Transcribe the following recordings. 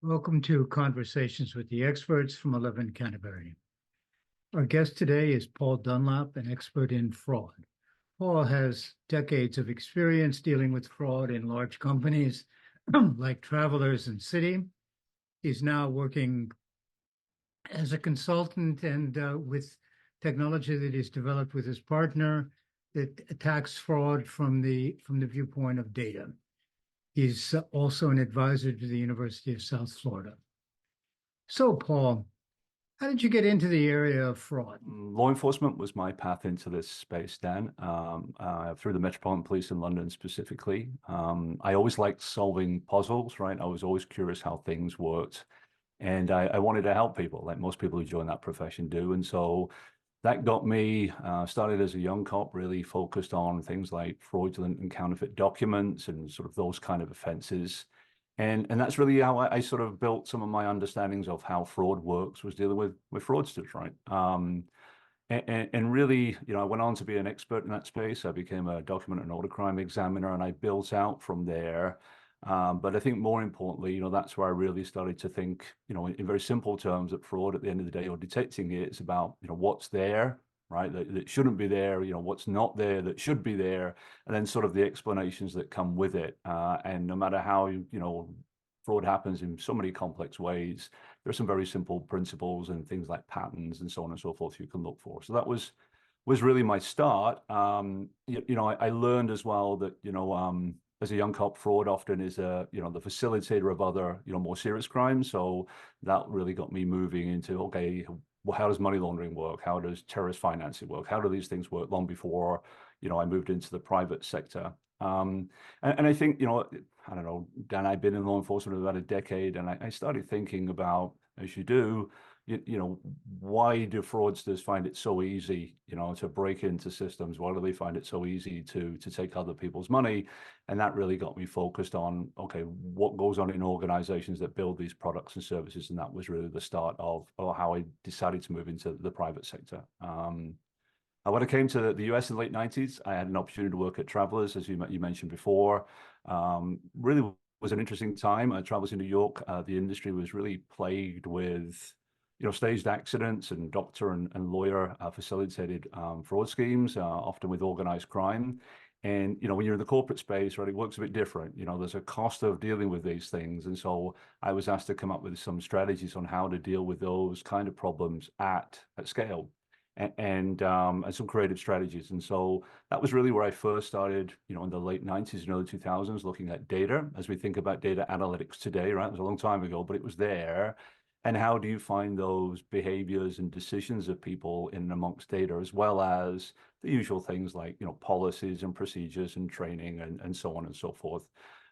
Welcome to Conversations with the Experts from Eleven Canterbury. Our guest today is Paul Dunlop, an expert in fraud. Paul has decades of experience dealing with fraud in large companies like Travelers and Citi. He's now working as a consultant and with technology that he's developed with his partner that attacks fraud from the viewpoint of data. He's also an advisor to the University of South Florida. So, Paul, how did you get into the area of fraud? Law enforcement was my path into this space, Dan, through the Metropolitan Police in London specifically. I always liked solving puzzles, right? I was always curious how things worked. And I wanted to help people, like most people who join that profession do. And so that got me started as a young cop, really focused on things like fraudulent and counterfeit documents and sort of those kind of offenses. And that's really how I sort of built some of my understandings of how fraud works, was dealing with fraudsters, right? And really, I went on to be an expert in that space. I became a document and order crime examiner, and I built out from there. But I think more importantly, that's where I really started to think, in very simple terms, that fraud at the end of the day, or detecting it, it's about, what's there, right? That shouldn't be there, what's not there that should be there, and then sort of the explanations that come with it. And no matter how, fraud happens in so many complex ways, there are some very simple principles and things like patterns and so on and so forth you can look for. So that was really my start. I learned as well that, as a young cop, fraud often is the facilitator of other, more serious crimes. So that really got me moving into, okay, well, how does money laundering work? How does terrorist financing work? How do these things work long before, I moved into the private sector? And I think, I don't know, Dan, I've been in law enforcement about a decade, and I started thinking about, as you do, why do fraudsters find it so easy, to break into systems? Why do they find it so easy to take other people's money? And that really got me focused on, okay, what goes on in organizations that build these products and services? And that was really the start of how I decided to move into the private sector. When I came to the US in the late 90s, I had an opportunity to work at Travelers, as you mentioned before. Really was an interesting time. Travelers in New York, the industry was really plagued with staged accidents and doctor and lawyer facilitated fraud schemes, often with organized crime. And, when you're in the corporate space, right, it works a bit different. There's a cost of dealing with these things. And so I was asked to come up with some strategies on how to deal with those kind of problems at scale and some creative strategies. And so that was really where I first started, in the late 90s and early 2000s, looking at data as we think about data analytics today, right? It was a long time ago, but it was there. And how do you find those behaviors and decisions of people in and amongst data, as well as the usual things like, policies and procedures and training and so on and so forth.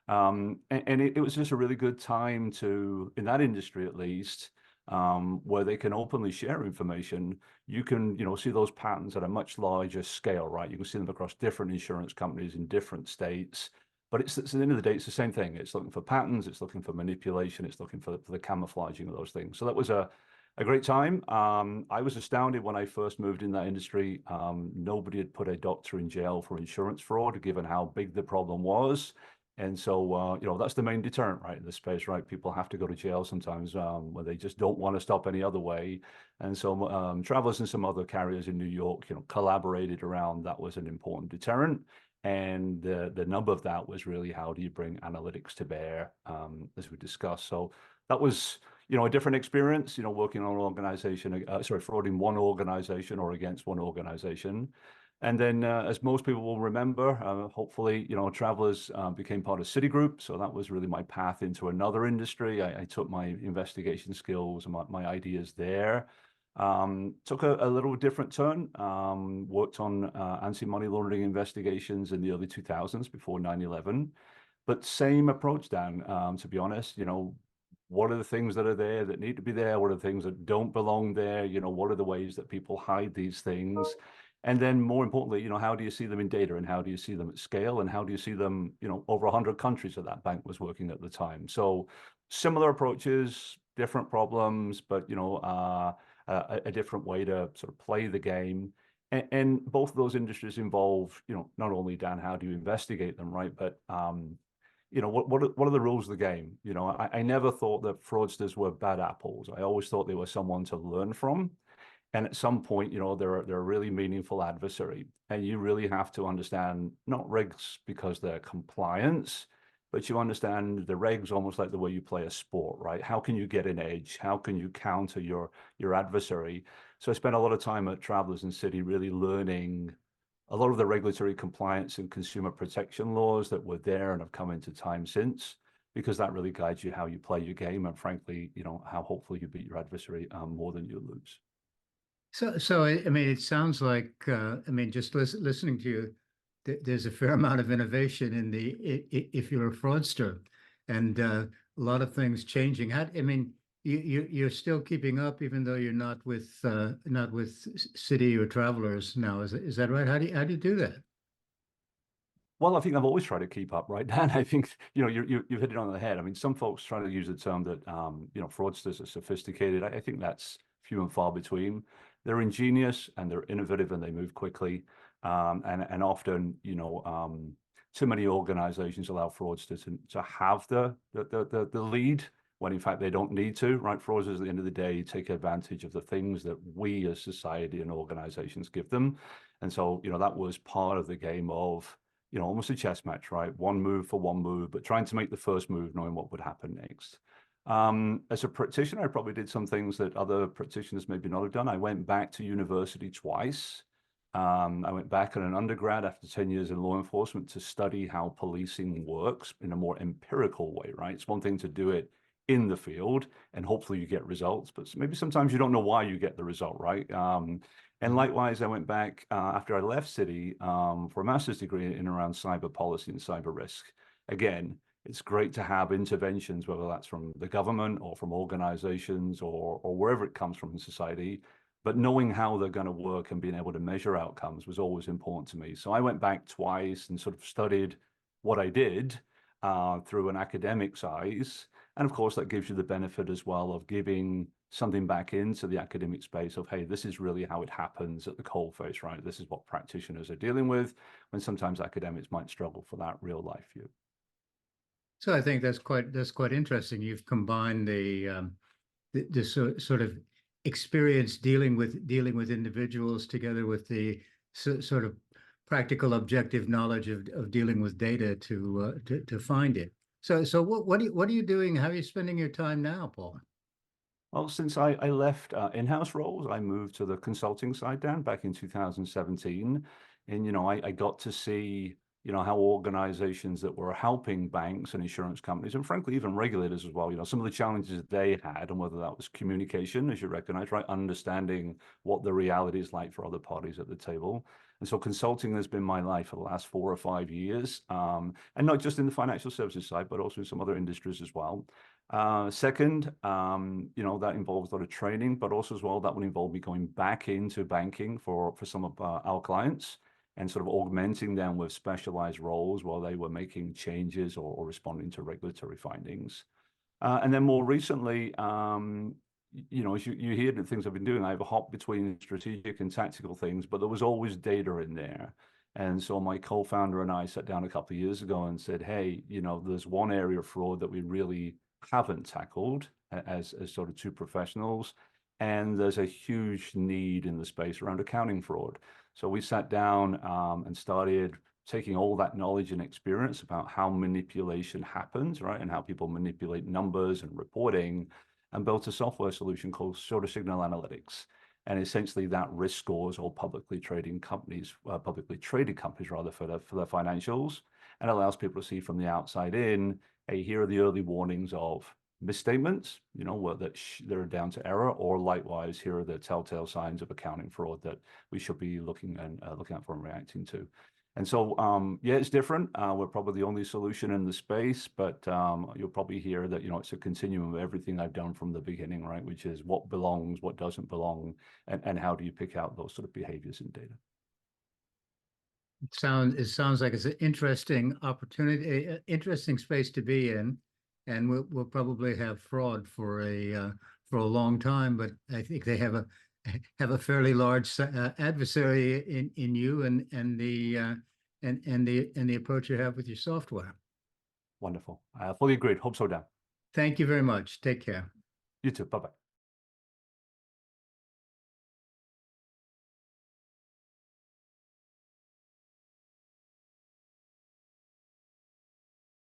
And it was just a really good time to, in that industry at least, where they can openly share information. You can, see those patterns at a much larger scale, right? You can see them across different insurance companies in different states. But it's at the end of the day, it's the same thing. It's looking for patterns, it's looking for manipulation, it's looking for the camouflaging of those things. So that was a great time. I was astounded when I first moved in that industry. Nobody had put a doctor in jail for insurance fraud, given how big the problem was. And so, that's the main deterrent, right, in this space, right? People have to go to jail sometimes when they just don't want to stop any other way. And so Travelers and some other carriers in New York, collaborated around that was an important deterrent. And the number of that was really, how do you bring analytics to bear, as we discussed. So that was, a different experience, working on an organization, frauding one organization or against one organization. And then, as most people will remember, hopefully, Travelers became part of Citigroup. So that was really my path into another industry. I took my investigation skills and my ideas there. Took a little different turn, worked on anti-money laundering investigations in the early 2000s before 9/11, but same approach, Dan, to be honest. What are the things that are there that need to be there? What are the things that don't belong there? What are the ways that people hide these things? And then more importantly, how do you see them in data, and how do you see them at scale, and how do you see them, over 100 countries that bank was working at the time? So similar approaches, different problems, but, a different way to sort of play the game. And both of those industries involve, not only, Dan, how do you investigate them, right? But, what are the rules of the game? I never thought that fraudsters were bad apples. I always thought they were someone to learn from. And at some point, they're a really meaningful adversary. And you really have to understand not regs because they're compliance, but you understand the regs almost like the way you play a sport, right? How can you get an edge? How can you counter your adversary? So I spent a lot of time at Travelers and City really learning a lot of the regulatory compliance and consumer protection laws that were there and have come into time since, because that really guides you how you play your game and frankly, how hopefully you beat your adversary more than you lose. So I mean, it sounds like just listening to you, there's a fair amount of innovation in if you're a fraudster, and a lot of things changing. You're still keeping up, even though you're not with City or Travelers now. Is that right? How do you do that? Well, I think I've always tried to keep up, right, Dan? I think you've hit it on the head. I mean, some folks try to use the term that fraudsters are sophisticated. I think that's few and far between. They're ingenious and they're innovative and they move quickly. And often, too many organizations allow fraudsters to have the lead when in fact they don't need to, right? Fraudsters at the end of the day take advantage of the things that we as society and organizations give them. And so, that was part of the game of, almost a chess match, right? One move for one move, but trying to make the first move, knowing what would happen next. As a practitioner, I probably did some things that other practitioners maybe not have done. I went back to university twice. I went back in an undergrad after 10 years in law enforcement to study how policing works in a more empirical way, right? It's one thing to do it in the field and hopefully you get results, but maybe sometimes you don't know why you get the result, right? And likewise, I went back after I left City for a master's degree in around cyber policy and cyber risk. Again, it's great to have interventions, whether that's from the government or from organizations or wherever it comes from in society, but knowing how they're going to work and being able to measure outcomes was always important to me. So I went back twice and sort of studied what I did through an academic's eyes. And of course, that gives you the benefit as well of giving something back into the academic space of, hey, this is really how it happens at the coalface, right? This is what practitioners are dealing with, when sometimes academics might struggle for that real life view. So I think that's quite interesting. You've combined the sort of experience dealing with individuals together with the sort of practical objective knowledge of dealing with data to find it. So what are you doing? How are you spending your time now, Paul? Well, since I left in-house roles, I moved to the consulting side, Dan, back in 2017. And, I got to see, how organizations that were helping banks and insurance companies, and frankly, even regulators as well, some of the challenges that they had, and whether that was communication, as you recognize, right? Understanding what the reality is like for other parties at the table. And so consulting has been my life for the last 4 or 5 years, and not just in the financial services side, but also in some other industries as well. Second, that involves a lot of training, but also as well, that would involve me going back into banking for some of our clients and sort of augmenting them with specialized roles while they were making changes or responding to regulatory findings. And then more recently, as you hear the things I've been doing, I've hopped between strategic and tactical things, but there was always data in there. And so my co-founder and I sat down a couple of years ago and said, hey, there's one area of fraud that we really haven't tackled as sort of two professionals. And there's a huge need in the space around accounting fraud. So we sat down and started taking all that knowledge and experience about how manipulation happens, right? And how people manipulate numbers and reporting, and built a software solution called Sort of Signal Analytics. And essentially that risk scores all publicly traded companies rather for their financials, and allows people to see from the outside in, hey, here are the early warnings of misstatements, that they're down to error, or likewise, here are the telltale signs of accounting fraud that we should be looking out for and reacting to. And so, it's different. We're probably the only solution in the space, but you'll probably hear that, it's a continuum of everything I've done from the beginning, right? Which is what belongs, what doesn't belong, and how do you pick out those sort of behaviors in data. It sounds like it's an interesting opportunity, interesting space to be in, and we'll probably have fraud for a long time. But I think they have a fairly large adversary in you and the approach you have with your software. Wonderful. I fully agreed. Hope so, Dan. Thank you very much. Take care. You too. Bye-bye.